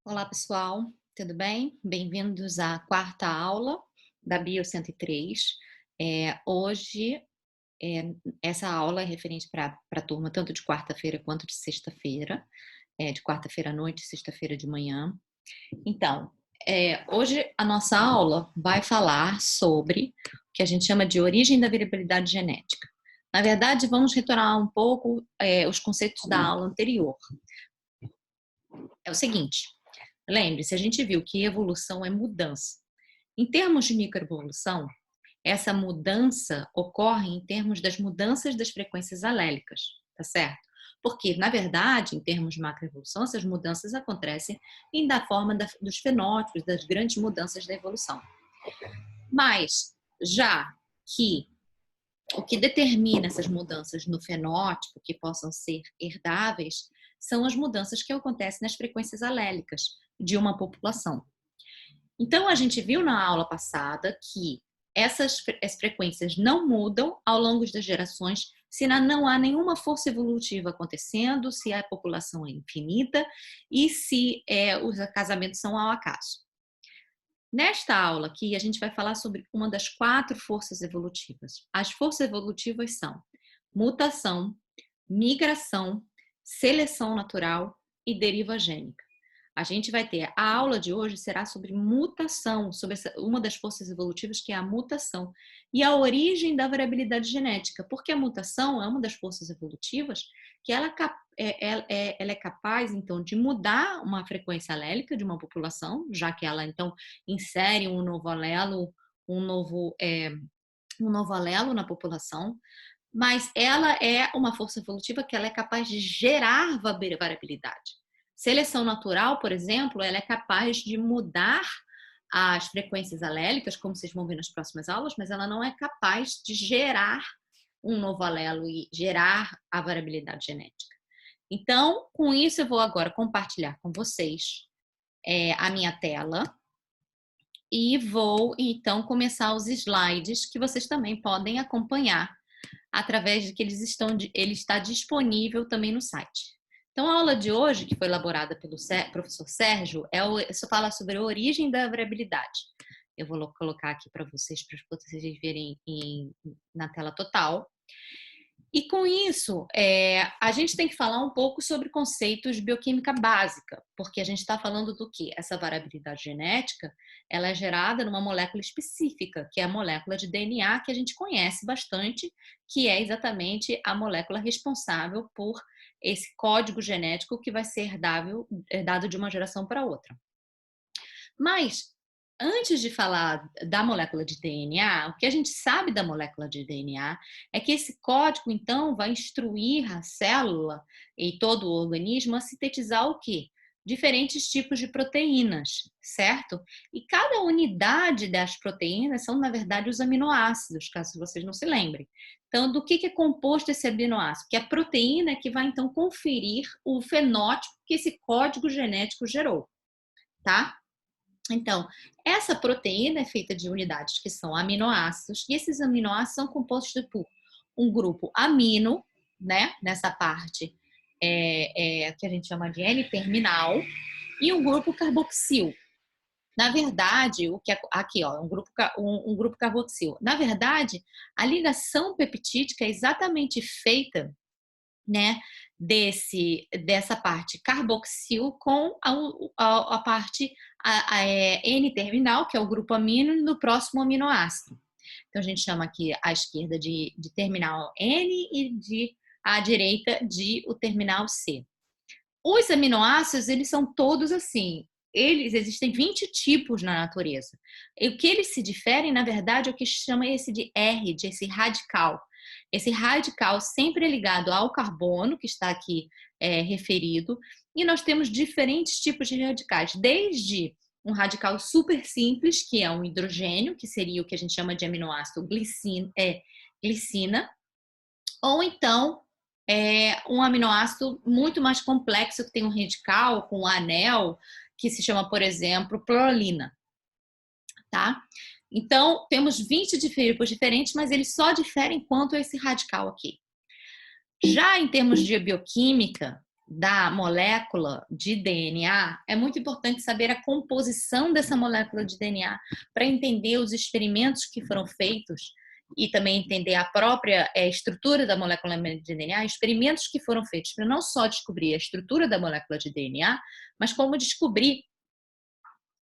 Olá, pessoal, tudo bem? Bem-vindos à quarta aula da Bio 103. Hoje, eh, essa aula é referente para a turma tanto de quarta-feira quanto de sexta-feira, de quarta-feira à noite e sexta-feira de manhã. Então, hoje a nossa aula vai falar sobre o que a gente chama de origem da variabilidade genética. Na verdade, vamos retornar um pouco os conceitos da aula anterior. É o seguinte. Lembre-se, a gente viu que evolução é mudança. Em termos de microevolução, essa mudança ocorre em termos das mudanças das frequências alélicas, tá certo? Porque, na verdade, em termos de macroevolução, essas mudanças acontecem da forma dos fenótipos, das grandes mudanças da evolução. Mas, já que o que determina essas mudanças no fenótipo, que possam ser herdáveis, são as mudanças que acontecem nas frequências alélicas de uma população. Então, a gente viu na aula passada que as frequências não mudam ao longo das gerações se não há nenhuma força evolutiva acontecendo, se a população é infinita e se os casamentos são ao acaso. Nesta aula aqui, a gente vai falar sobre uma das 4 forças evolutivas. As forças evolutivas são mutação, migração, seleção natural e deriva gênica. A gente vai ter, a aula de hoje será sobre mutação, sobre uma das forças evolutivas, que é a mutação, e a origem da variabilidade genética, porque a mutação é uma das forças evolutivas que ela é capaz, então, de mudar uma frequência alélica de uma população, já que ela, então, insere um novo alelo, um novo alelo na população, mas ela é uma força evolutiva que ela é capaz de gerar variabilidade. Seleção natural, por exemplo, ela é capaz de mudar as frequências alélicas, como vocês vão ver nas próximas aulas, mas ela não é capaz de gerar um novo alelo e gerar a variabilidade genética. Então, com isso, eu vou agora compartilhar com vocês a minha tela e vou, então, começar os slides que vocês também podem acompanhar através de que ele está disponível também no site. Então, a aula de hoje, que foi elaborada pelo professor Sérgio, fala sobre a origem da variabilidade. Eu vou colocar aqui para vocês verem na tela total. E com isso, a gente tem que falar um pouco sobre conceitos de bioquímica básica, porque a gente está falando do que? Essa variabilidade genética, ela é gerada numa molécula específica, que é a molécula de DNA, que a gente conhece bastante, que é exatamente a molécula responsável por esse código genético que vai ser herdado de uma geração para outra. Mas, antes de falar da molécula de DNA, o que a gente sabe da molécula de DNA é que esse código, então, vai instruir a célula e todo o organismo a sintetizar o quê? Diferentes tipos de proteínas, certo? E cada unidade das proteínas são, na verdade, os aminoácidos, caso vocês não se lembrem. Então, do que é composto esse aminoácido? Que é a proteína que vai, então, conferir o fenótipo que esse código genético gerou, tá? Então, essa proteína é feita de unidades que são aminoácidos, e esses aminoácidos são compostos por um grupo amino, né, nessa parte que a gente chama de N-terminal, e um grupo carboxil. Na verdade, o que é aqui, ó, um grupo carboxil. Na verdade, a ligação peptídica é exatamente feita, né, dessa parte carboxil com a parte N-terminal, que é o grupo amino, do próximo aminoácido. Então, a gente chama aqui à esquerda de terminal N e à direita de o terminal C. Os aminoácidos, eles são todos assim. Existem 20 tipos na natureza. E o que eles se diferem, na verdade, é o que chama esse de R, de esse radical. Esse radical sempre é ligado ao carbono, que está aqui referido, e nós temos diferentes tipos de radicais, desde um radical super simples, que é um hidrogênio, que seria o que a gente chama de aminoácido glicina, ou então um aminoácido muito mais complexo, que tem um radical com um anel, que se chama, por exemplo, prolina, tá? Então, temos 20 tipos diferentes, mas eles só diferem quanto a esse radical aqui. Já em termos de bioquímica, da molécula de DNA, é muito importante saber a composição dessa molécula de DNA para entender os experimentos que foram feitos e também entender a própria estrutura da molécula de DNA, experimentos que foram feitos para não só descobrir a estrutura da molécula de DNA, mas como descobrir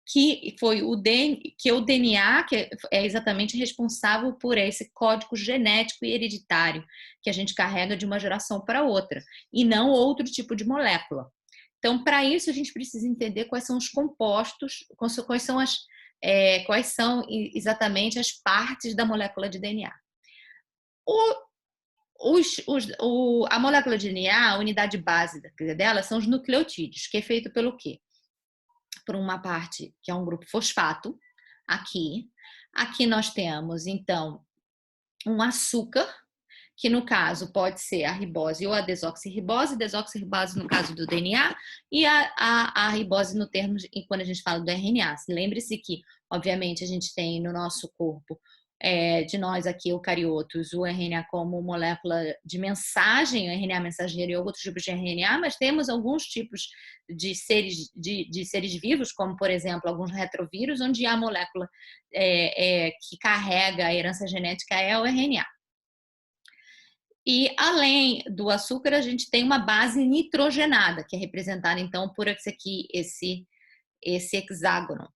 que foi o DNA que é exatamente responsável por esse código genético e hereditário que a gente carrega de uma geração para outra, e não outro tipo de molécula. Então, para isso, a gente precisa entender quais são os compostos, quais são exatamente as partes da molécula de DNA. A molécula de DNA, a unidade base dela são os nucleotídeos, que é feito pelo quê? Por uma parte que é um grupo fosfato, aqui. Aqui nós temos, então, um açúcar, que no caso pode ser a ribose ou a desoxirribose no caso do DNA, e a ribose no termo, quando a gente fala do RNA. Lembre-se que, obviamente, a gente tem no nosso corpo, de nós aqui, eucariotos, o RNA como molécula de mensagem, o RNA mensageiro e outros tipos de RNA, mas temos alguns tipos de seres vivos, como, por exemplo, alguns retrovírus, onde a molécula que carrega a herança genética é o RNA. E, além do açúcar, a gente tem uma base nitrogenada, que é representada, então, por esse hexágono,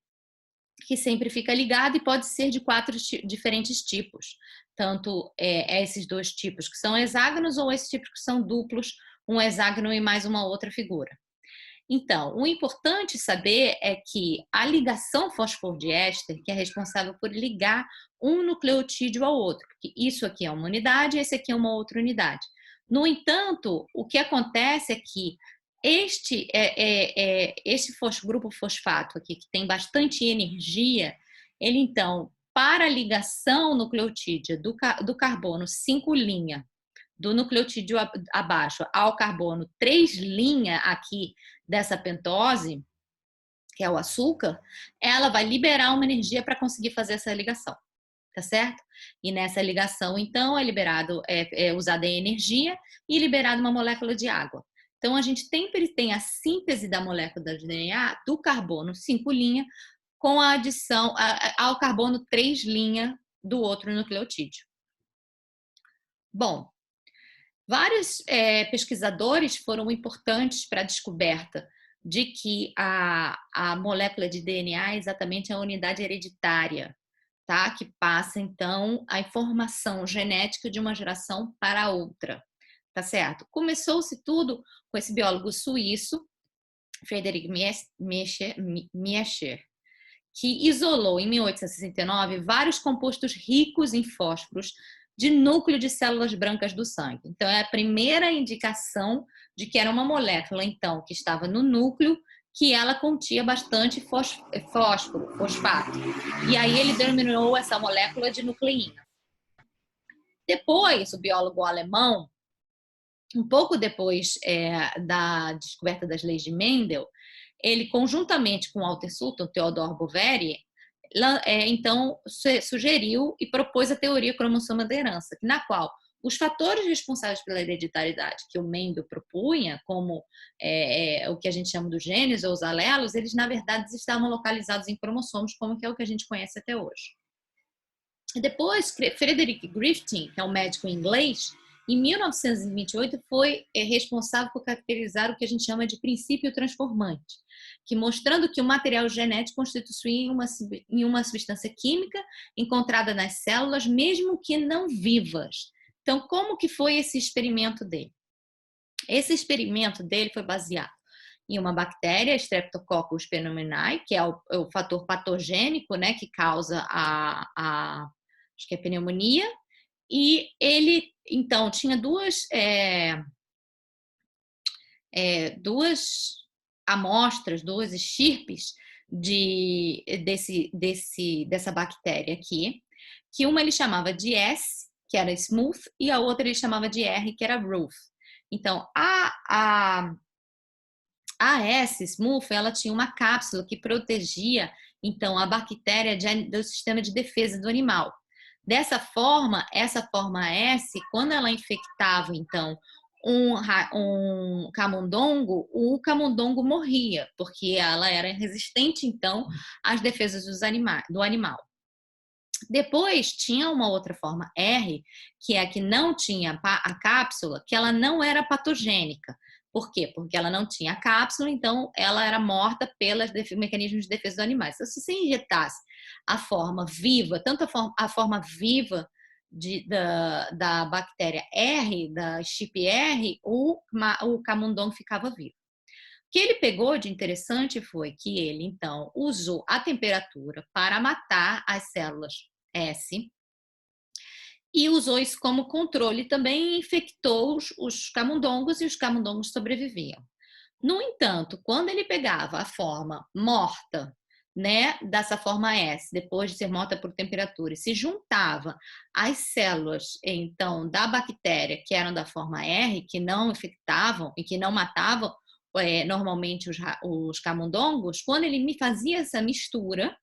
que sempre fica ligado e pode ser de 4 diferentes tipos. Tanto esses 2 tipos que são hexágonos ou esses tipos que são duplos, um hexágono e mais uma outra figura. Então, o importante saber é que a ligação fosfodiéster, que é responsável por ligar um nucleotídeo ao outro, porque isso aqui é uma unidade e esse aqui é uma outra unidade. No entanto, o que acontece é que este grupo fosfato aqui, que tem bastante energia, ele então, para a ligação nucleotídea do carbono 5' do nucleotídeo abaixo ao carbono 3' aqui dessa pentose, que é o açúcar, ela vai liberar uma energia para conseguir fazer essa ligação, tá certo? E nessa ligação, então, é usada a energia e liberada uma molécula de água. Então, a gente sempre tem a síntese da molécula de DNA do carbono 5' com a adição ao carbono 3' do outro nucleotídeo. Bom, vários pesquisadores foram importantes para a descoberta de que a molécula de DNA é exatamente a unidade hereditária, tá? Que passa, então, a informação genética de uma geração para a outra, tá certo? Começou-se tudo com esse biólogo suíço, Friedrich Miescher, que isolou, em 1869, vários compostos ricos em fósforos de núcleo de células brancas do sangue. Então, é a primeira indicação de que era uma molécula, então, que estava no núcleo, que ela continha bastante fosfato. E aí ele denominou essa molécula de nucleína. Depois, o biólogo alemão, um pouco depois da descoberta das leis de Mendel, ele, conjuntamente com Walter Sutton, Theodor Boveri, então sugeriu e propôs a teoria cromossoma da herança, na qual os fatores responsáveis pela hereditariedade que o Mendel propunha, como o que a gente chama dos genes ou os alelos, eles na verdade estavam localizados em cromossomos, como que é o que a gente conhece até hoje. Depois, Frederick Griffin, que é um médico inglês, em 1928 foi responsável por caracterizar o que a gente chama de princípio transformante, que mostrando que o material genético constitui uma substância química encontrada nas células, mesmo que não vivas. Então, como que foi esse experimento dele? Esse experimento dele foi baseado em uma bactéria, Streptococcus pneumoniae, que é o fator patogênico, né, que causa acho que é pneumonia, e ele, então, tinha duas amostras, duas estirpes dessa bactéria aqui, que uma ele chamava de S, que era smooth, e a outra ele chamava de R, que era rough. Então, a S smooth, ela tinha uma cápsula que protegia, então, a bactéria do sistema de defesa do animal. Dessa forma, essa forma S, quando ela infectava, então, um camundongo, o camundongo morria, porque ela era resistente, então, às defesas do animal. Depois tinha uma outra forma R, que é a que não tinha a cápsula, que ela não era patogênica. Por quê? Porque ela não tinha cápsula, então ela era morta pelos mecanismos de defesa dos animais. Então, se você injetasse a forma viva, tanto a forma viva da bactéria R, da chip R, o camundongo ficava vivo. O que ele pegou de interessante foi que ele, então, usou a temperatura para matar as células S e usou isso como controle também infectou os camundongos e os camundongos sobreviviam. No entanto, quando ele pegava a forma morta, né, dessa forma S, depois de ser morta por temperatura, e se juntava às células, então, da bactéria que eram da forma R, que não infectavam e que não matavam normalmente os camundongos, quando ele me fazia essa mistura,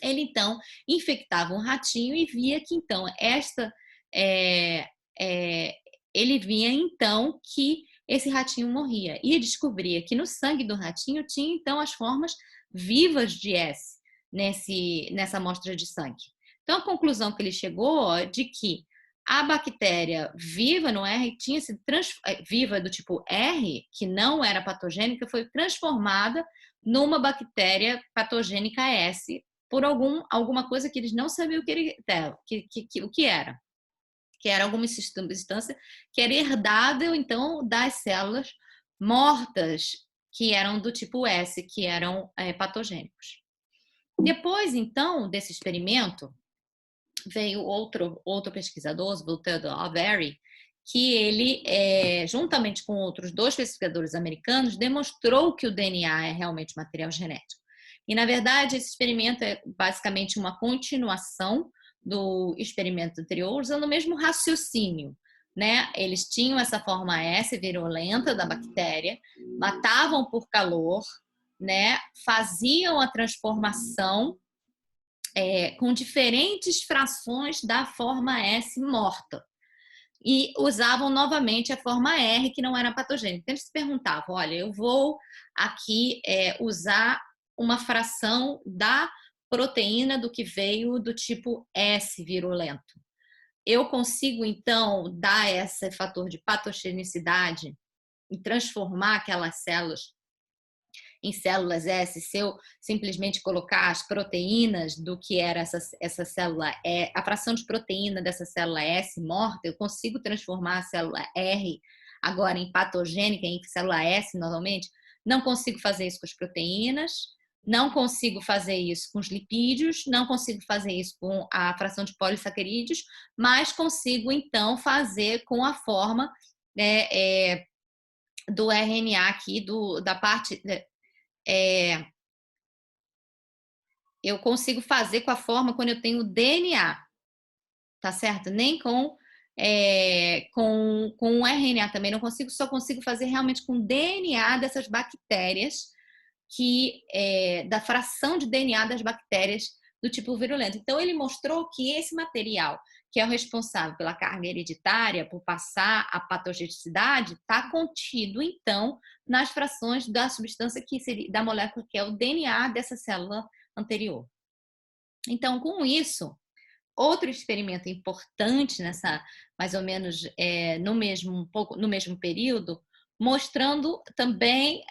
ele então infectava um ratinho e via que então é, é, ele via então que esse ratinho morria e descobria que no sangue do ratinho tinha então as formas vivas de S nessa amostra de sangue. Então a conclusão que ele chegou é de que a bactéria viva no R tinha sido viva do tipo R, que não era patogênica, foi transformada numa bactéria patogênica S por alguma coisa que eles não sabiam o que era. Que era alguma substância que era herdada, então, das células mortas, que eram do tipo S, que eram patogênicos. Depois, então, desse experimento, veio outro pesquisador, o Theodore Avery, que ele, juntamente com outros 2 pesquisadores americanos, demonstrou que o DNA é realmente material genético. E, na verdade, esse experimento é basicamente uma continuação do experimento anterior, usando o mesmo raciocínio, né? Eles tinham essa forma S virulenta da bactéria, matavam por calor, né? Faziam a transformação com diferentes frações da forma S morta. E usavam novamente a forma R, que não era patogênica. Então, eles se perguntavam, olha, eu vou aqui usar uma fração da proteína do que veio do tipo S virulento. Eu consigo, então, dar esse fator de patogenicidade e transformar aquelas células em células S, se eu simplesmente colocar as proteínas do que era essa célula, a fração de proteína dessa célula S morta, eu consigo transformar a célula R agora em patogênica, em célula S normalmente? Não consigo fazer isso com as proteínas, não consigo fazer isso com os lipídios, não consigo fazer isso com a fração de polissacarídeos, mas consigo então fazer com a forma do RNA aqui, da parte eu consigo fazer com a forma quando eu tenho DNA, tá certo? Nem com o RNA também não consigo, só consigo fazer realmente com DNA dessas bactérias, da fração de DNA das bactérias do tipo virulento. Então, ele mostrou que esse material, que é o responsável pela carga hereditária, por passar a patogenicidade, está contido, então, nas frações da substância da molécula que é o DNA dessa célula anterior. Então, com isso, outro experimento importante mais ou menos no mesmo período, mostrando também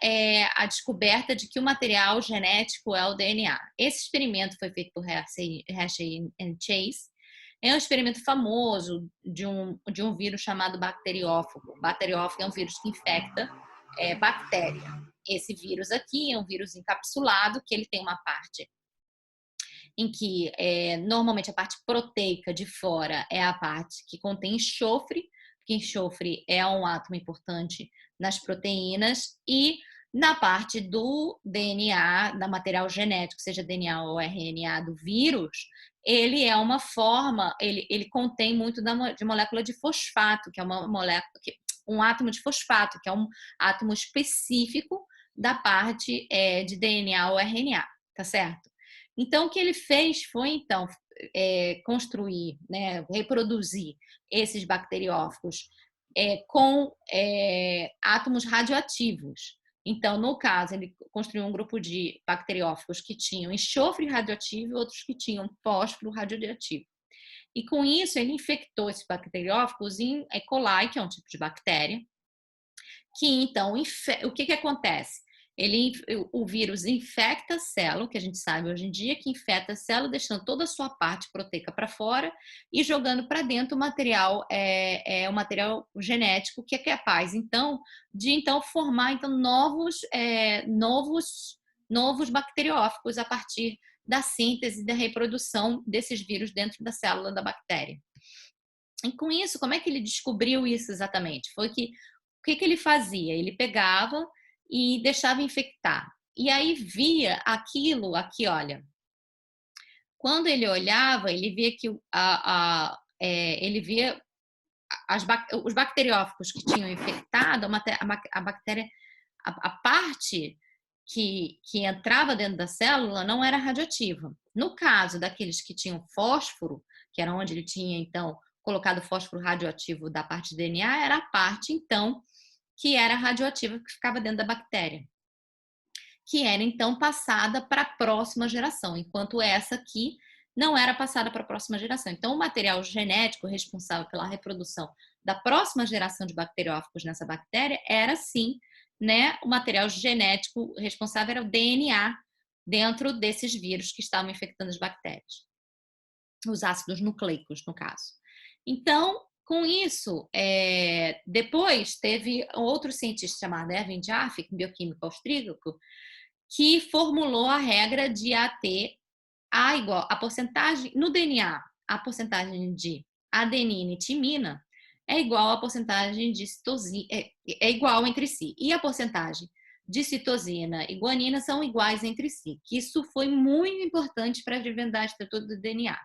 a descoberta de que o material genético é o DNA. Esse experimento foi feito por Hershey and Chase. É um experimento famoso de um vírus chamado bacteriófago. Bacteriófago é um vírus que infecta bactéria. Esse vírus aqui é um vírus encapsulado, que ele tem uma parte em que normalmente a parte proteica de fora é a parte que contém enxofre, porque enxofre é um átomo importante nas proteínas, e na parte do DNA, da material genético, seja DNA ou RNA do vírus, ele é uma forma, ele contém muito de molécula de fosfato, que é uma molécula, um átomo de fosfato, que é um átomo específico da parte de DNA ou RNA, tá certo? Então, o que ele fez foi, então, construir, né, reproduzir esses bacteriófagos com átomos radioativos. Então, no caso, ele construiu um grupo de bacteriófagos que tinham enxofre radioativo e outros que tinham fósforo radioativo. E com isso, ele infectou esses bacteriófagos em E. coli, que é um tipo de bactéria, que então, o que acontece? O vírus infecta a célula, que a gente sabe hoje em dia, que infecta a célula, deixando toda a sua parte proteica para fora e jogando para dentro o material genético que é capaz, então, de formar novos bacteriófagos a partir da síntese e da reprodução desses vírus dentro da célula da bactéria. E com isso, como é que ele descobriu isso exatamente? Foi que o que ele fazia? Ele pegava e deixava infectar. E aí via aquilo aqui, olha. Quando ele olhava, ele via que ele via os bacteriófagos que tinham infectado, a bactéria, a parte que entrava dentro da célula não era radioativa. No caso daqueles que tinham fósforo, que era onde ele tinha, então, colocado fósforo radioativo da parte de DNA, era a parte, então, que era radioativa que ficava dentro da bactéria, que era, então, passada para a próxima geração, enquanto essa aqui não era passada para a próxima geração. Então, o material genético responsável pela reprodução da próxima geração de bacteriófagos nessa bactéria era, sim, né, o material genético responsável era o DNA dentro desses vírus que estavam infectando as bactérias. Os ácidos nucleicos, no caso. Então, com isso, depois teve outro cientista chamado Erwin Jaffe, bioquímico austríaco, que formulou a regra de igual a porcentagem no DNA, a porcentagem de adenina e timina é igual à porcentagem de citosina, é igual entre si. E a porcentagem de citosina e guanina são iguais entre si. Que isso foi muito importante para desvendar a estrutura do DNA.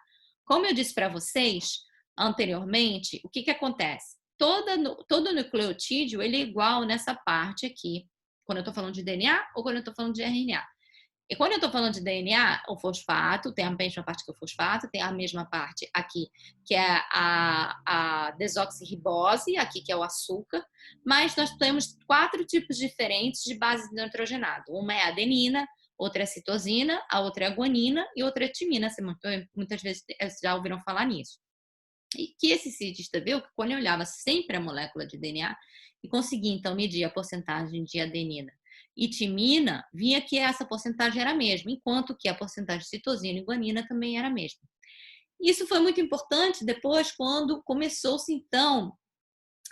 Como eu disse para vocês anteriormente, o que acontece? Todo nucleotídeo ele é igual nessa parte aqui, quando eu estou falando de DNA ou quando eu estou falando de RNA. E quando eu estou falando de DNA, o fosfato tem a mesma parte que o fosfato, tem a mesma parte aqui, que é a desoxirribose, aqui que é o açúcar, mas nós temos 4 tipos diferentes de base nitrogenada. Uma é a adenina, outra é a citosina, a outra é a guanina e outra é a timina. Muitas vezes já ouviram falar nisso. E que esse cientista viu que quando eu olhava sempre a molécula de DNA e conseguia então medir a porcentagem de adenina e timina, via que essa porcentagem era a mesma, enquanto que a porcentagem de citosina e guanina também era a mesma. Isso foi muito importante depois quando começou-se então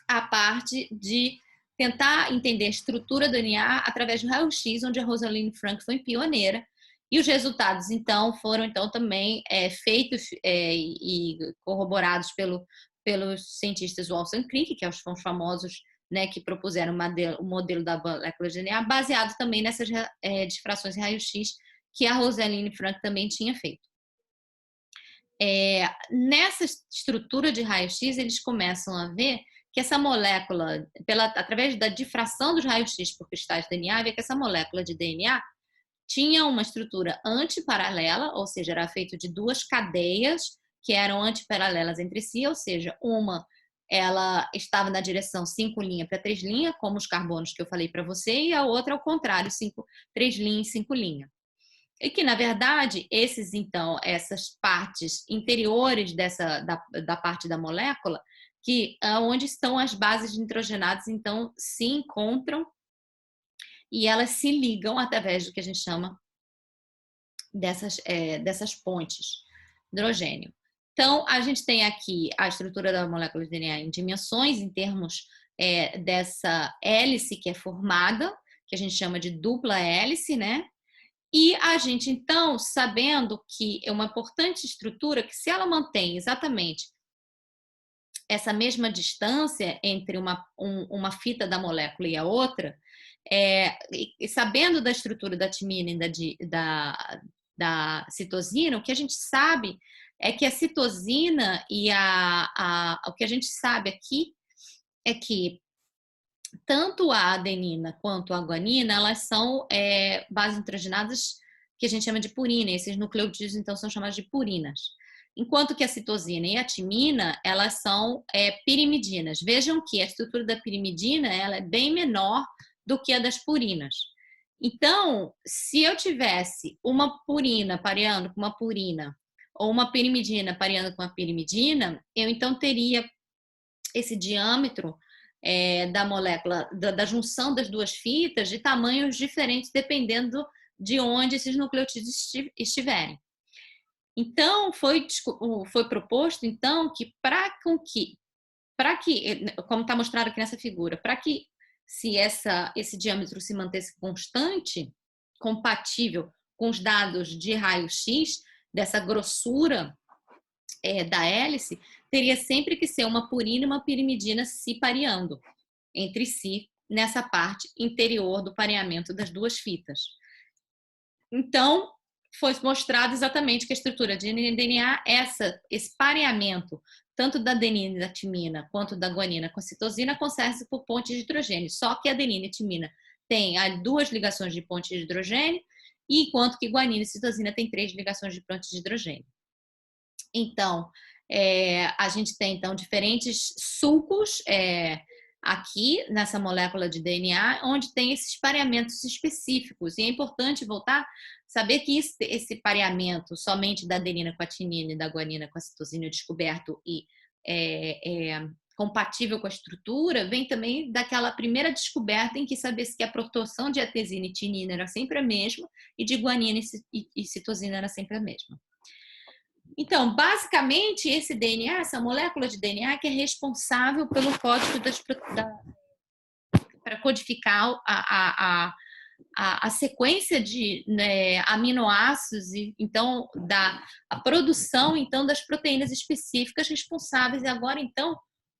a parte de tentar entender a estrutura do DNA através do raio-x, onde a Rosalind Frank foi pioneira. E os resultados, então, foram também feitos e corroborados pelos cientistas Watson e Crick, que são os famosos, né, que propuseram o modelo da molécula de DNA, baseado também nessas difrações em raio-x que a Rosalind Frank também tinha feito. Nessa estrutura de raio-x, eles começam a ver que essa molécula, através da difração dos raios-x por cristais de DNA, vê que essa molécula de DNA tinha uma estrutura antiparalela, ou seja, era feito de 2 cadeias que eram antiparalelas entre si, ou seja, ela estava na direção 5' para 3', como os carbonos que eu falei para você, e a outra ao contrário, 3' e 5'. E que, na verdade, essas partes interiores da parte da molécula, que onde estão as bases nitrogenadas, então, se encontram e elas se ligam através do que a gente chama dessas pontes de hidrogênio. Então, a gente tem aqui a estrutura da molécula de DNA em dimensões, em termos dessa hélice que é formada, que a gente chama de dupla hélice, né? E a gente, então, sabendo que é uma importante estrutura, que se ela mantém exatamente essa mesma distância entre uma fita da molécula e a outra, e sabendo da estrutura da timina e da citosina, o que a gente sabe é que a citosina e o que a gente sabe aqui é que tanto a adenina quanto a guanina, elas são bases nitrogenadas que a gente chama de purina. Esses nucleotídeos, então, são chamados de purinas. Enquanto que a citosina e a timina, elas são pirimidinas. Vejam que a estrutura da pirimidina ela é bem menor do que a das purinas. Então, se eu tivesse uma purina pareando com uma purina, ou uma pirimidina pareando com uma pirimidina, eu então teria esse diâmetro da molécula, da junção das duas fitas, de tamanhos diferentes, dependendo de onde esses nucleotídeos estiverem. Então, foi proposto, então, que como está mostrado aqui nessa figura, para que se esse diâmetro se mantesse constante, compatível com os dados de raio-x, dessa grossura da hélice, teria sempre que ser uma purina e uma pirimidina se pareando entre si nessa parte interior do pareamento das duas fitas. Então, foi mostrado exatamente que a estrutura de DNA, esse pareamento, tanto da adenina e da timina, quanto da guanina com a citosina, acontece por pontes de hidrogênio. Só que a adenina e a timina têm duas ligações de ponte de hidrogênio, enquanto que guanina e citosina têm 3 ligações de ponte de hidrogênio. Então, a gente tem então diferentes sulcos aqui nessa molécula de DNA, onde tem esses pareamentos específicos. E é importante saber que esse pareamento somente da adenina com a timina e da guanina com a citosina descoberto e compatível com a estrutura, vem também daquela primeira descoberta em que sabia-se que a proporção de atesina e timina era sempre a mesma e de guanina e citosina era sempre a mesma. Então, basicamente, esse DNA, essa molécula de DNA, que é responsável pelo código para codificar a sequência de aminoácidos e então a produção então das proteínas específicas responsáveis agora então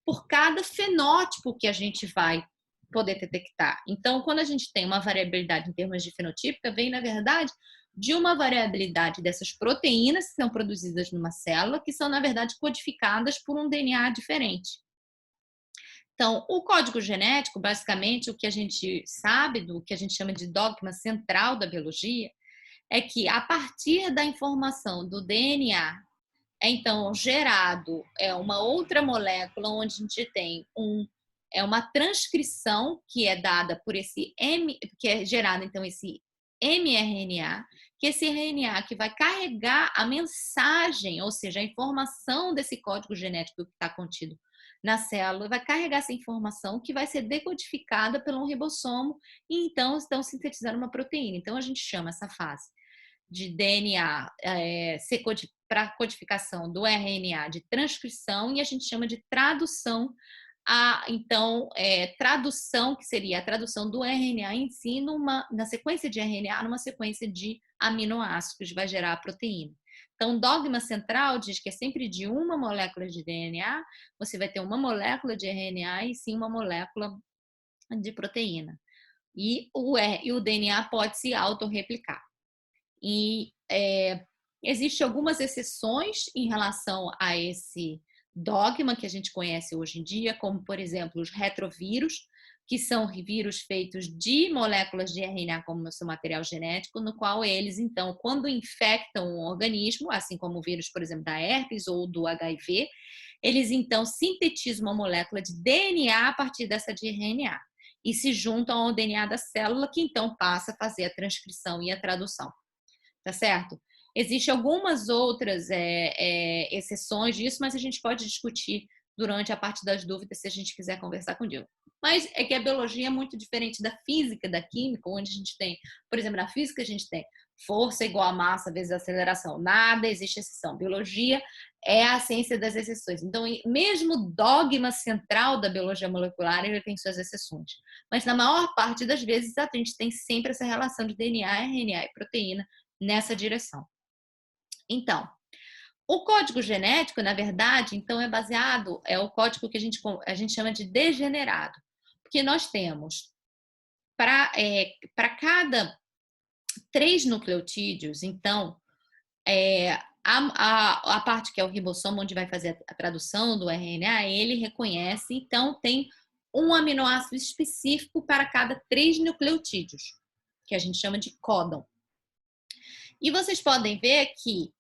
por cada fenótipo que a gente vai poder detectar. Então, quando a gente tem uma variabilidade em termos de fenotípica, vem na verdade de uma variabilidade dessas proteínas que são produzidas numa célula, que são na verdade codificadas por um DNA diferente. Então, o código genético, basicamente, o que a gente sabe, do que a gente chama de dogma central da biologia, é que a partir da informação do DNA, então gerado uma outra molécula, onde a gente tem uma transcrição que é dada por que é gerado então esse mRNA, que esse RNA que vai carregar a mensagem, ou seja, a informação desse código genético que está contido na célula, vai carregar essa informação que vai ser decodificada pelo ribossomo e então estão sintetizando uma proteína. Então a gente chama essa fase de DNA para codificação do RNA de transcrição e a gente chama de tradução tradução, que seria a tradução do RNA em si na sequência de RNA, numa sequência de aminoácidos que vai gerar a proteína. Então, o dogma central diz que é sempre de uma molécula de DNA, você vai ter uma molécula de RNA e sim uma molécula de proteína. E o DNA pode se autorreplicar. E existem algumas exceções em relação a esse dogma que a gente conhece hoje em dia, como, por exemplo, os retrovírus, que são vírus feitos de moléculas de RNA como seu material genético, no qual eles, então, quando infectam um organismo, assim como o vírus, por exemplo, da herpes ou do HIV, eles, então, sintetizam uma molécula de DNA a partir dessa de RNA e se juntam ao DNA da célula, que, então, passa a fazer a transcrição e a tradução. Tá certo? Existem algumas outras exceções disso, mas a gente pode discutir durante a parte das dúvidas se a gente quiser conversar com o Diogo. Mas é que a biologia é muito diferente da física, da química, onde a gente tem, por exemplo, na física a gente tem força igual a massa vezes aceleração. Nada existe exceção. Biologia é a ciência das exceções. Então, mesmo o dogma central da biologia molecular, ele tem suas exceções. Mas na maior parte das vezes a gente tem sempre essa relação de DNA, RNA e proteína nessa direção. Então, o código genético, na verdade, então é baseado, o código que a gente chama de degenerado, porque nós temos para cada 3 nucleotídeos, então, a parte que é o ribossomo, onde vai fazer a tradução do RNA, ele reconhece, então tem um aminoácido específico para cada 3 nucleotídeos, que a gente chama de códon. E vocês podem ver que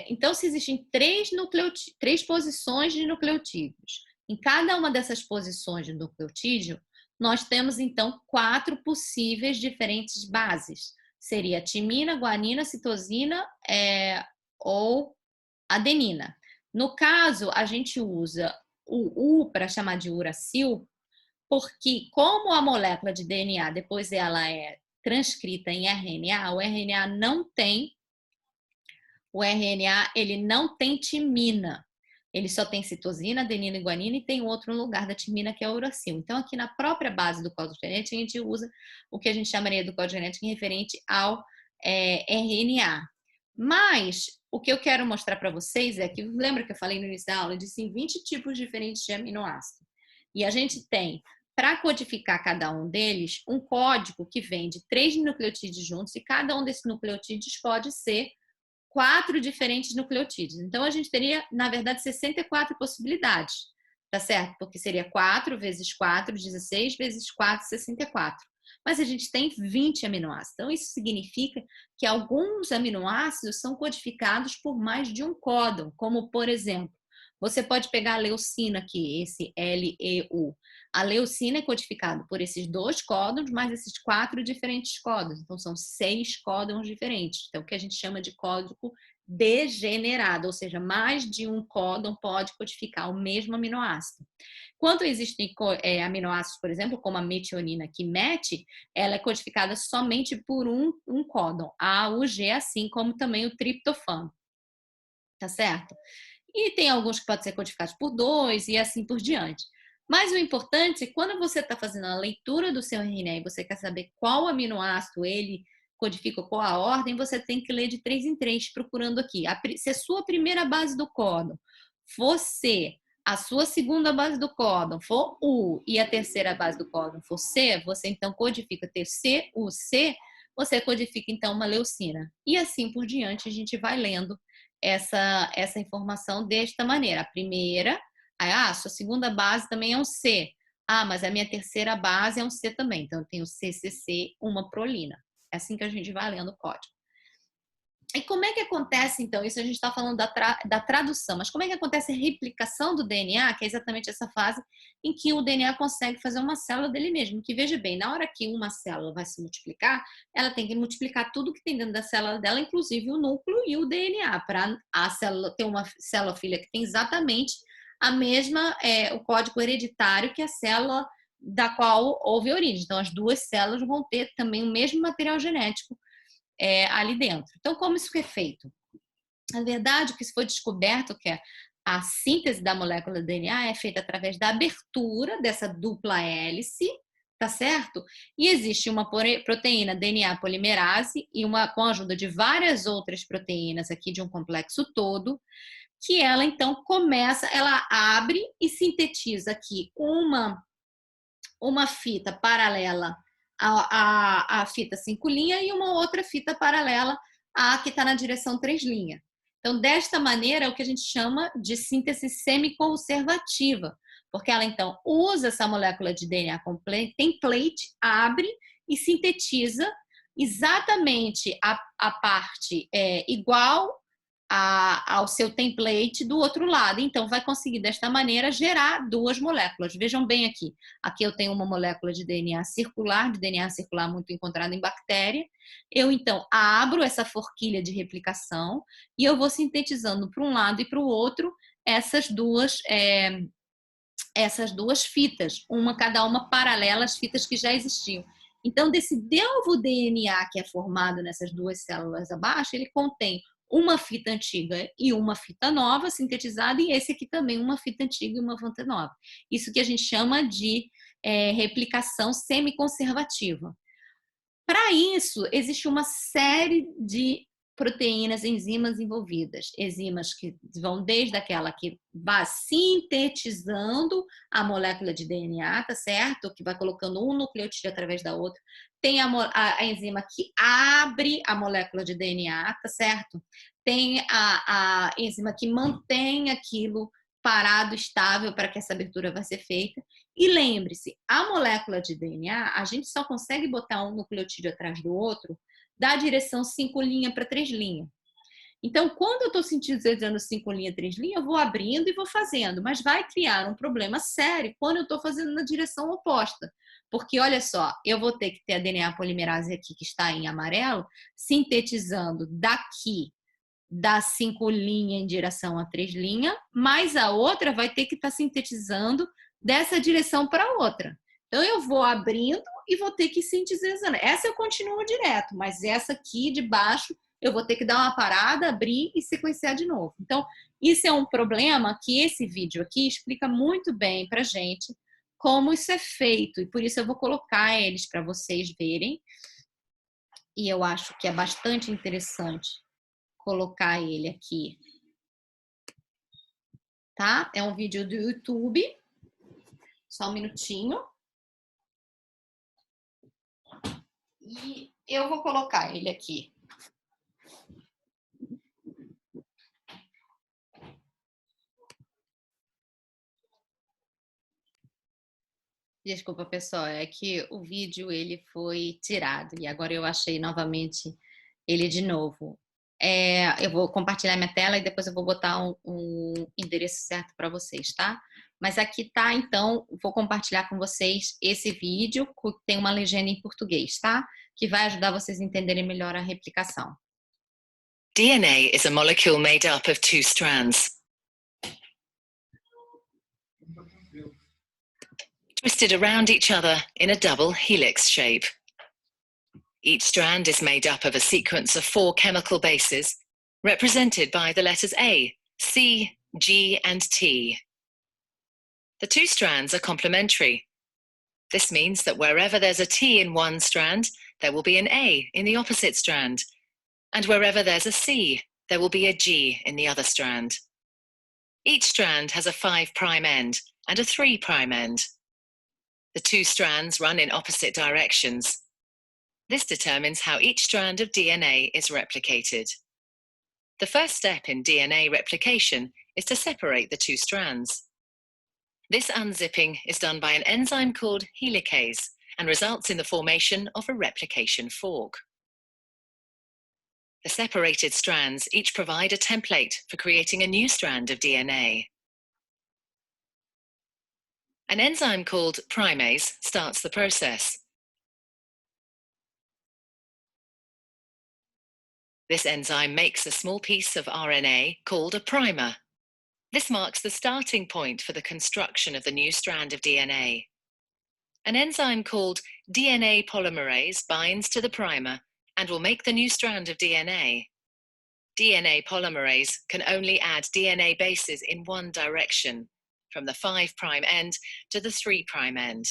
Então, se existem três posições de nucleotídeos, em cada uma dessas posições de nucleotídeo, nós temos, então, 4 possíveis diferentes bases. Seria timina, guanina, citosina ou adenina. No caso, a gente usa o U para chamar de uracil, porque como a molécula de DNA depois ela é transcrita em RNA, o RNA ele não tem timina. Ele só tem citosina, adenina e guanina e tem outro lugar da timina que é o uracil. Então, aqui na própria base do código genético, a gente usa o que a gente chamaria do código genético referente ao RNA. Mas, o que eu quero mostrar para vocês é que, lembra que eu falei no início da aula, existem 20 tipos diferentes de aminoácido. E a gente tem, para codificar cada um deles, um código que vem de 3 nucleotídeos juntos, e cada um desses nucleotídeos pode ser 4 diferentes nucleotídeos. Então, a gente teria, na verdade, 64 possibilidades, tá certo? Porque seria 4 vezes 4, 16, vezes 4, 64. Mas a gente tem 20 aminoácidos. Então, isso significa que alguns aminoácidos são codificados por mais de um códon, como, por exemplo, você pode pegar a leucina aqui, esse LEU. A leucina é codificada por esses 2 códons, mais esses 4 diferentes códons. Então, são 6 códons diferentes. Então, o que a gente chama de código degenerado, ou seja, mais de um códon pode codificar o mesmo aminoácido. Quando existem aminoácidos, por exemplo, como a metionina que mete, ela é codificada somente por um códon, A, U, G, assim como também o triptofano. Tá certo? E tem alguns que podem ser codificados por 2 e assim por diante. Mas o importante é quando você está fazendo a leitura do seu RNA e você quer saber qual aminoácido ele codifica, qual a ordem, você tem que ler de 3 em 3, procurando aqui. Se a sua primeira base do códon for C, a sua segunda base do códon for U e a terceira base do códon for C, você então codifica TC, UC, você codifica então uma leucina. E assim por diante, a gente vai lendo essa informação desta maneira. A primeira, sua segunda base também é um C. Mas a minha terceira base é um C também. Então, eu tenho CCC, uma prolina. É assim que a gente vai lendo o código. E como é que acontece, então? Isso a gente está falando da tradução, mas como é que acontece a replicação do DNA, que é exatamente essa fase em que o DNA consegue fazer uma célula dele mesmo? Que veja bem, na hora que uma célula vai se multiplicar, ela tem que multiplicar tudo que tem dentro da célula dela, inclusive o núcleo e o DNA, para a célula ter uma célula filha que tem exatamente a mesma, o código hereditário que a célula da qual houve origem. Então, as duas células vão ter também o mesmo material genético ali dentro. Então, como isso é feito? Na verdade, o que foi descoberto que a síntese da molécula do DNA é feita através da abertura dessa dupla hélice, tá certo? E existe uma proteína DNA polimerase e com a ajuda de várias outras proteínas aqui de um complexo todo, que ela então ela abre e sintetiza aqui uma fita paralela a fita 5' e uma outra fita paralela à que está na direção 3'. Então, desta maneira, é o que a gente chama de síntese semiconservativa, porque ela, então, usa essa molécula de DNA template, abre e sintetiza exatamente a parte igual ao seu template do outro lado. Então, vai conseguir, desta maneira, gerar 2 moléculas. Vejam bem aqui. Aqui eu tenho uma molécula de DNA circular muito encontrada em bactéria. Eu, então, abro essa forquilha de replicação e eu vou sintetizando para um lado e para o outro essas duas fitas, cada uma paralela às fitas que já existiam. Então, desse delvo DNA que é formado nessas 2 células abaixo, ele contém uma fita antiga e uma fita nova sintetizada, e esse aqui também uma fita antiga e uma fita nova. Isso que a gente chama de replicação semiconservativa. Para isso, existe uma série de proteínas, enzimas envolvidas. Enzimas que vão desde aquela que vai sintetizando a molécula de DNA, tá certo? Que vai colocando um nucleotídeo através da outra. Tem a enzima que abre a molécula de DNA, tá certo? Tem a enzima que mantém aquilo parado, estável, para que essa abertura vai ser feita. E lembre-se, a molécula de DNA, a gente só consegue botar um nucleotídeo atrás do outro da direção 5' para 3'. Então, quando eu estou sintetizando 5 linhas, 3 linhas, eu vou abrindo e vou fazendo, mas vai criar um problema sério quando eu estou fazendo na direção oposta. Porque, olha só, eu vou ter que ter a DNA polimerase aqui, que está em amarelo, sintetizando daqui das 5 linhas em direção a 3 linhas, mas a outra vai ter que estar sintetizando dessa direção para outra. Então, eu vou abrindo e vou ter que ir sintetizando. Essa eu continuo direto, mas essa aqui de baixo eu vou ter que dar uma parada, abrir e sequenciar de novo. Então, isso é um problema que esse vídeo aqui explica muito bem para gente como isso é feito. E por isso eu vou colocar eles para vocês verem. E eu acho que é bastante interessante colocar ele aqui, tá? É um vídeo do YouTube. Só um minutinho. E eu vou colocar ele aqui. Desculpa, pessoal, é que o vídeo ele foi tirado e agora eu achei novamente ele de novo. Eu vou compartilhar minha tela e depois eu vou botar um endereço certo para vocês, tá? Mas aqui tá, então, vou compartilhar com vocês esse vídeo, que tem uma legenda em português, tá? Que vai ajudar vocês a entenderem melhor a replicação. DNA is a molecule made up of 2 strands, twisted around each other in a double helix shape. Each strand is made up of a sequence of 4 chemical bases, represented by the letters A, C, G, and T. The 2 strands are complementary. This means that wherever there's a T in one strand, there will be an A in the opposite strand, and wherever there's a C, there will be a G in the other strand. Each strand has a 5' end and a 3' end. The 2 strands run in opposite directions. This determines how each strand of DNA is replicated. The first step in DNA replication is to separate the 2 strands. This unzipping is done by an enzyme called helicase and results in the formation of a replication fork. The separated strands each provide a template for creating a new strand of DNA. An enzyme called primase starts the process. This enzyme makes a small piece of RNA called a primer. This marks the starting point for the construction of the new strand of DNA. An enzyme called DNA polymerase binds to the primer and will make the new strand of DNA. DNA polymerase can only add DNA bases in one direction, from the 5' end to the 3' end.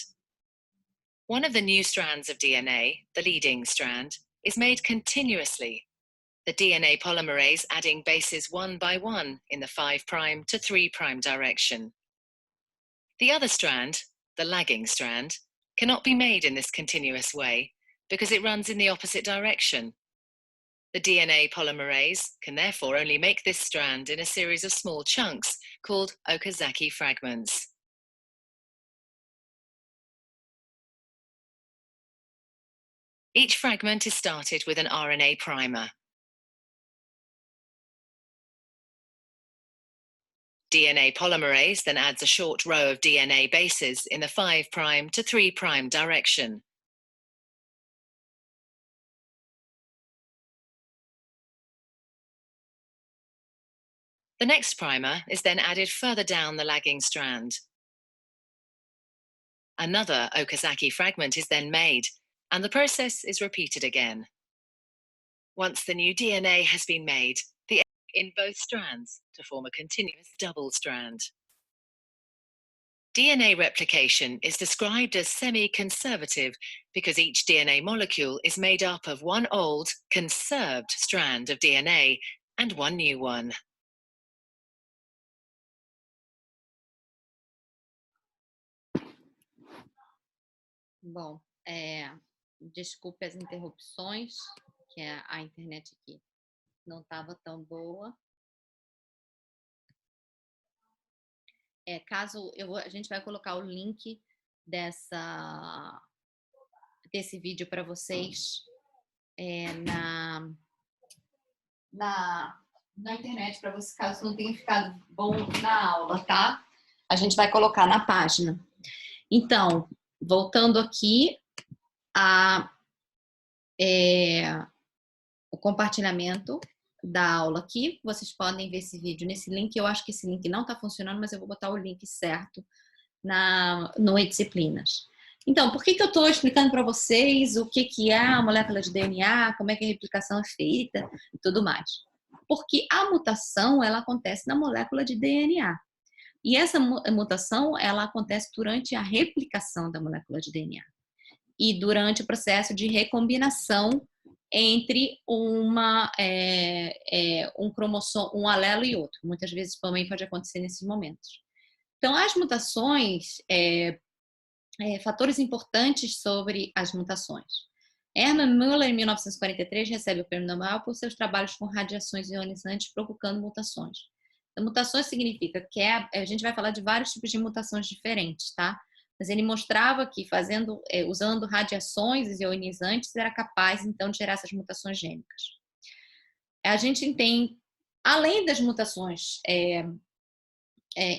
One of the new strands of DNA, the leading strand, is made continuously, the DNA polymerase adding bases one by one in the 5' to 3' direction. The other strand, the lagging strand, cannot be made in this continuous way because it runs in the opposite direction. The DNA polymerase can therefore only make this strand in a series of small chunks called Okazaki fragments. Each fragment is started with an RNA primer. DNA polymerase then adds a short row of DNA bases in the 5' to 3' direction. The next primer is then added further down the lagging strand. Another Okazaki fragment is then made, and the process is repeated again. Once the new DNA has been made, the in both strands to form a continuous double strand. DNA replication is described as semi-conservative because each DNA molecule is made up of one old, conserved strand of DNA and one new one. Bom, desculpe as interrupções, que a internet aqui não estava tão boa. A gente vai colocar o link desse vídeo para vocês na na internet para você, caso não tenha ficado bom na aula, tá? A gente vai colocar na página. Então, voltando aqui o compartilhamento da aula aqui, vocês podem ver esse vídeo nesse link. Eu acho que esse link não está funcionando, mas eu vou botar o link certo no E-Disciplinas. Então, por que eu estou explicando para vocês o que é a molécula de DNA, como é que a replicação é feita e tudo mais? Porque a mutação, ela acontece na molécula de DNA. E essa mutação, ela acontece durante a replicação da molécula de DNA. E durante o processo de recombinação entre um cromossomo, um alelo e outro. Muitas vezes também pode acontecer nesses momentos. Então, as mutações, fatores importantes sobre as mutações. Hermann Müller, em 1943, recebe o prêmio Nobel por seus trabalhos com radiações ionizantes provocando mutações. Então, mutações significa que a gente vai falar de vários tipos de mutações diferentes, tá? Mas ele mostrava que usando radiações ionizantes era capaz, então, de gerar essas mutações gênicas. A gente tem, além das mutações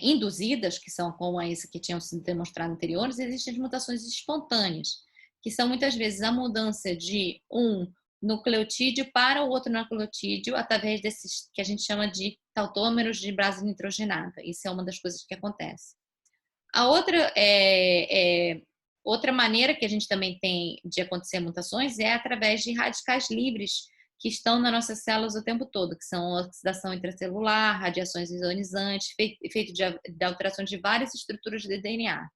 induzidas, que são como essa que tinham sido demonstradas anteriores, existem as mutações espontâneas, que são muitas vezes a mudança de um nucleotídeo para o outro nucleotídeo através desses que a gente chama de tautômeros de base nitrogenada. Isso é uma das coisas que acontece. A outra maneira que a gente também tem de acontecer mutações é através de radicais livres que estão nas nossas células o tempo todo, que são oxidação intracelular, radiações ionizantes, efeito de alterações de várias estruturas de DNA.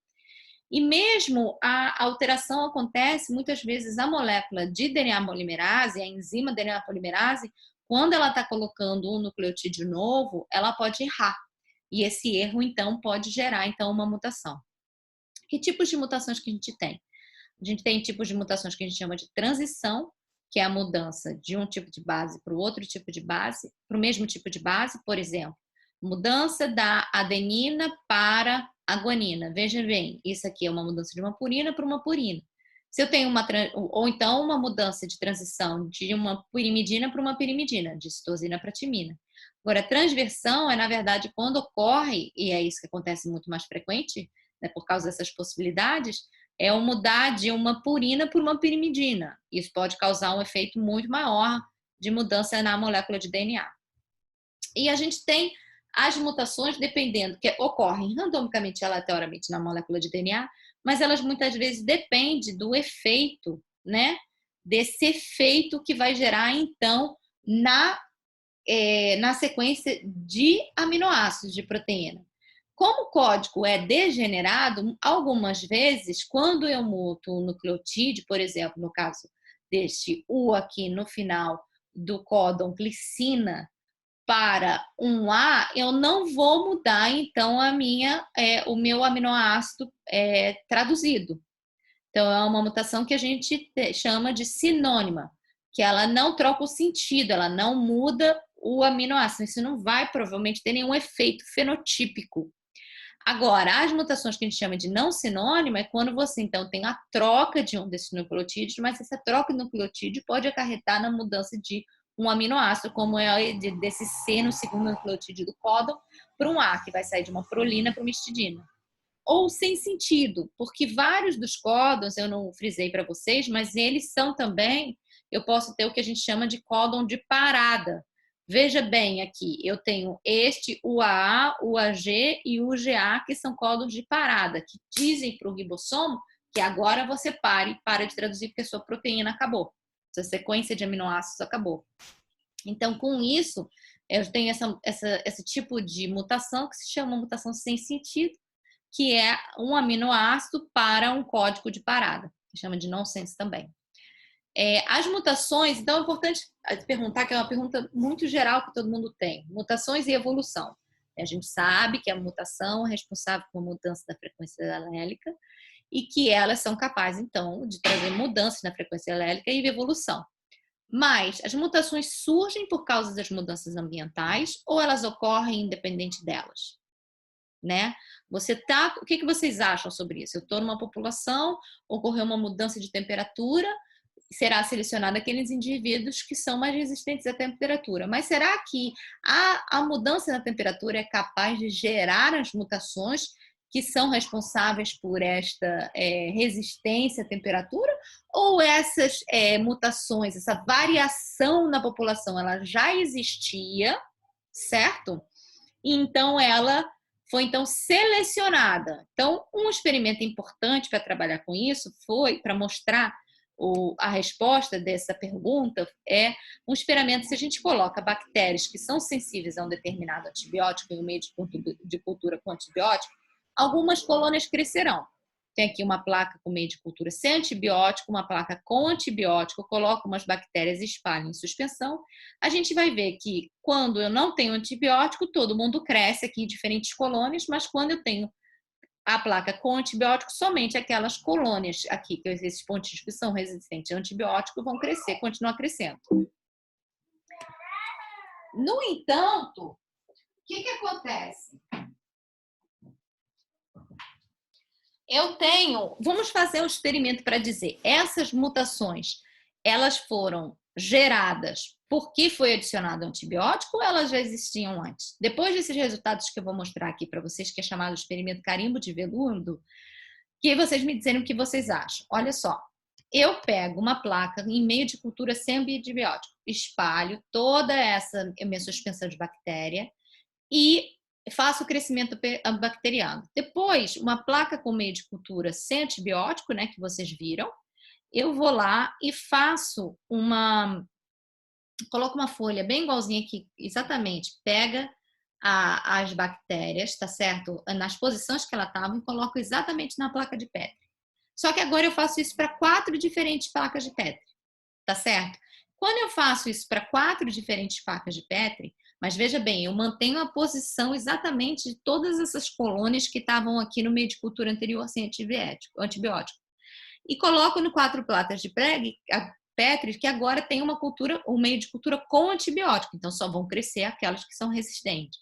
E mesmo a alteração acontece, muitas vezes, a molécula de DNA polimerase, a enzima DNA polimerase, quando ela está colocando um nucleotídeo novo, ela pode errar. E esse erro, então, pode gerar, então, uma mutação. Que tipos de mutações que a gente tem? A gente tem tipos de mutações que a gente chama de transição, que é a mudança de um tipo de base para o outro tipo de base, para o mesmo tipo de base, por exemplo, mudança da adenina para a guanina. Veja bem, isso aqui é uma mudança de uma purina para uma purina. Se eu tenho ou então uma mudança de transição de uma pirimidina para uma pirimidina, de citosina para timina. Agora, a transversão é, na verdade, quando ocorre, e é isso que acontece muito mais frequente, né, por causa dessas possibilidades, é o mudar de uma purina por uma pirimidina. Isso pode causar um efeito muito maior de mudança na molécula de DNA. E a gente tem as mutações dependendo, que ocorrem randomicamente, aleatoriamente na molécula de DNA, mas elas muitas vezes dependem do efeito, né? Desse efeito que vai gerar, então, na sequência de aminoácidos de proteína. Como o código é degenerado, algumas vezes, quando eu muto o nucleotídeo, por exemplo, no caso deste U aqui no final do códon glicina para um A, eu não vou mudar, então, o meu aminoácido traduzido. Então, é uma mutação que a gente chama de sinônima, que ela não troca o sentido, ela não muda o aminoácido. Isso não vai, provavelmente, ter nenhum efeito fenotípico. Agora, as mutações que a gente chama de não sinônima é quando você, então, tem a troca de um desses nucleotídeos, mas essa troca de nucleotídeo pode acarretar na mudança de um aminoácido, como é desse C no segundo nucleotídeo do códon, para um A, que vai sair de uma prolina para uma histidina. Ou sem sentido, porque vários dos códons, eu não frisei para vocês, mas eles são também, eu posso ter o que a gente chama de códon de parada. Veja bem aqui, eu tenho este UAA, UAG e UGA, que são códons de parada, que dizem para o ribossomo que agora você para de traduzir porque a sua proteína acabou, sua sequência de aminoácidos acabou. Então, com isso, eu tenho esse tipo de mutação que se chama mutação sem sentido, que é um aminoácido para um código de parada, que chama de nonsense também. As mutações, então é importante perguntar, que é uma pergunta muito geral que todo mundo tem, mutações e evolução. A gente sabe que a mutação é responsável por mudança da frequência alélica e que elas são capazes, então, de trazer mudanças na frequência alélica e evolução. Mas as mutações surgem por causa das mudanças ambientais ou elas ocorrem independente delas? Né? O que vocês acham sobre isso? Eu estou numa população, ocorreu uma mudança de temperatura, será selecionado aqueles indivíduos que são mais resistentes à temperatura. Mas será que a mudança na temperatura é capaz de gerar as mutações que são responsáveis por esta resistência à temperatura? Ou essas mutações, essa variação na população, ela já existia, certo? Então, ela foi então selecionada. Então, um experimento importante para trabalhar com isso foi, para mostrar a resposta dessa pergunta, é um experimento se a gente coloca bactérias que são sensíveis a um determinado antibiótico em um meio de cultura com antibiótico, algumas colônias crescerão. Tem aqui uma placa com meio de cultura sem antibiótico, uma placa com antibiótico, coloco umas bactérias e espalho em suspensão. A gente vai ver que quando eu não tenho antibiótico, todo mundo cresce aqui em diferentes colônias, mas quando eu tenho a placa com antibiótico, somente aquelas colônias aqui, que esses pontinhos que são resistentes a antibiótico, vão crescer, continuar crescendo. No entanto, o que acontece? Vamos fazer um experimento para dizer, essas mutações, elas foram geradas porque foi adicionado antibiótico ou elas já existiam antes? Depois desses resultados que eu vou mostrar aqui para vocês, que é chamado experimento carimbo de veludo, que vocês me dizem o que vocês acham. Olha só, eu pego uma placa em meio de cultura sem antibiótico, espalho toda essa minha suspensão de bactéria e faço o crescimento bacteriano. Depois, uma placa com meio de cultura sem antibiótico, né, que vocês viram, eu vou lá e coloco uma folha bem igualzinha aqui, exatamente, pega as bactérias, tá certo? Nas posições que ela estava e coloco exatamente na placa de Petri. Só que agora eu faço isso para 4 diferentes placas de Petri, tá certo? Quando eu faço isso para 4 diferentes placas de Petri, mas veja bem, eu mantenho a posição exatamente de todas essas colônias que estavam aqui no meio de cultura anterior sem antibiótico. E coloco no 4 placas de Petri, que agora tem um meio de cultura com antibiótico, então só vão crescer aquelas que são resistentes.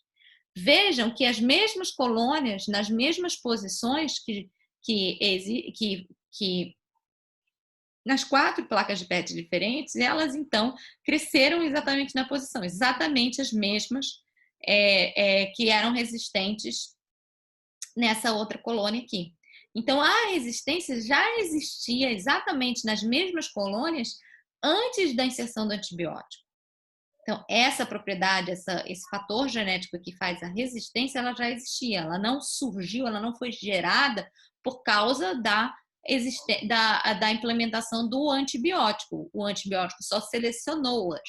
Vejam que as mesmas colônias, nas mesmas posições que nas 4 placas de Petri diferentes, elas então cresceram exatamente na posição, exatamente as mesmas que eram resistentes nessa outra colônia aqui. Então, a resistência já existia exatamente nas mesmas colônias antes da inserção do antibiótico. Então, essa propriedade, esse fator genético que faz a resistência, ela já existia, ela não surgiu, ela não foi gerada por causa da implementação do antibiótico. O antibiótico só selecionou-as.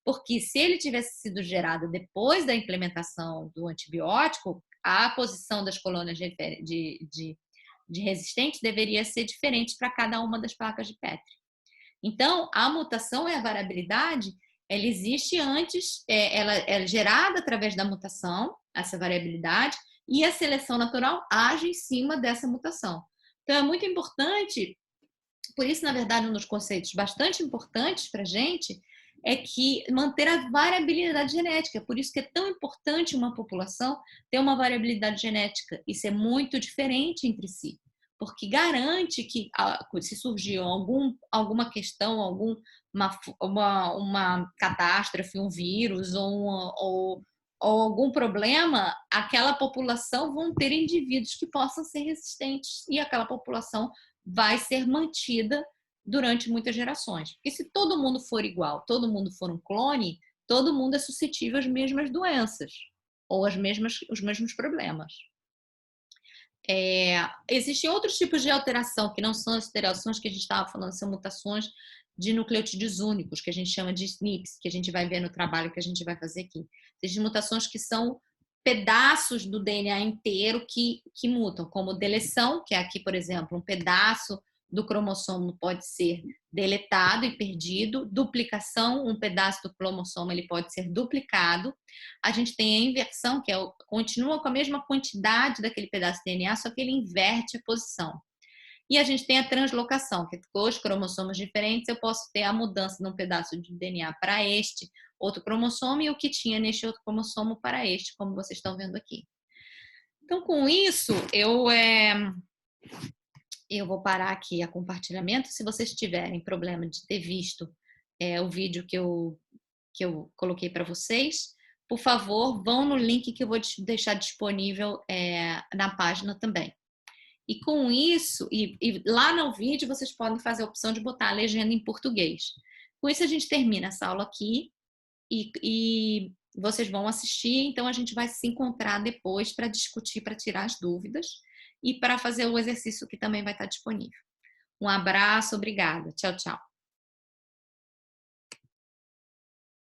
Porque se ele tivesse sido gerado depois da implementação do antibiótico, a posição das colônias de resistentes deveria ser diferente para cada uma das placas de Petri. Então, a mutação e a variabilidade, ela existe antes, ela é gerada através da mutação, essa variabilidade, e a seleção natural age em cima dessa mutação. Então, é muito importante, por isso, na verdade, um dos conceitos bastante importantes para a gente é que manter a variabilidade genética. Por isso que é tão importante uma população ter uma variabilidade genética e ser muito diferente entre si. Porque garante que, se surgiu alguma questão, uma catástrofe, um vírus ou algum problema, aquela população vão ter indivíduos que possam ser resistentes e aquela população vai ser mantida durante muitas gerações. Porque se todo mundo for igual, todo mundo for um clone, todo mundo é suscetível às mesmas doenças ou os mesmos problemas. Existem outros tipos de alteração que não são as alterações que a gente estava falando, são mutações de nucleotídeos únicos, que a gente chama de SNPs, que a gente vai ver no trabalho que a gente vai fazer aqui. Existem mutações que são pedaços do DNA inteiro que mutam, como deleção, que é aqui, por exemplo, um pedaço do cromossomo pode ser deletado e perdido. Duplicação, um pedaço do cromossomo ele pode ser duplicado. A gente tem a inversão, que continua com a mesma quantidade daquele pedaço de DNA, só que ele inverte a posição. E a gente tem a translocação, que com os cromossomos diferentes eu posso ter a mudança de um pedaço de DNA para este outro cromossomo e o que tinha neste outro cromossomo para este, como vocês estão vendo aqui. Então, com isso, Eu vou parar aqui a compartilhamento. Se vocês tiverem problema de ter visto o vídeo que eu coloquei para vocês, por favor, vão no link que eu vou deixar disponível na página também. E com isso, e lá no vídeo vocês podem fazer a opção de botar a legenda em português. Com isso a gente termina essa aula aqui e vocês vão assistir, então a gente vai se encontrar depois para discutir, para tirar as dúvidas e para fazer o exercício que também vai estar disponível. Um abraço, obrigada. Tchau, tchau.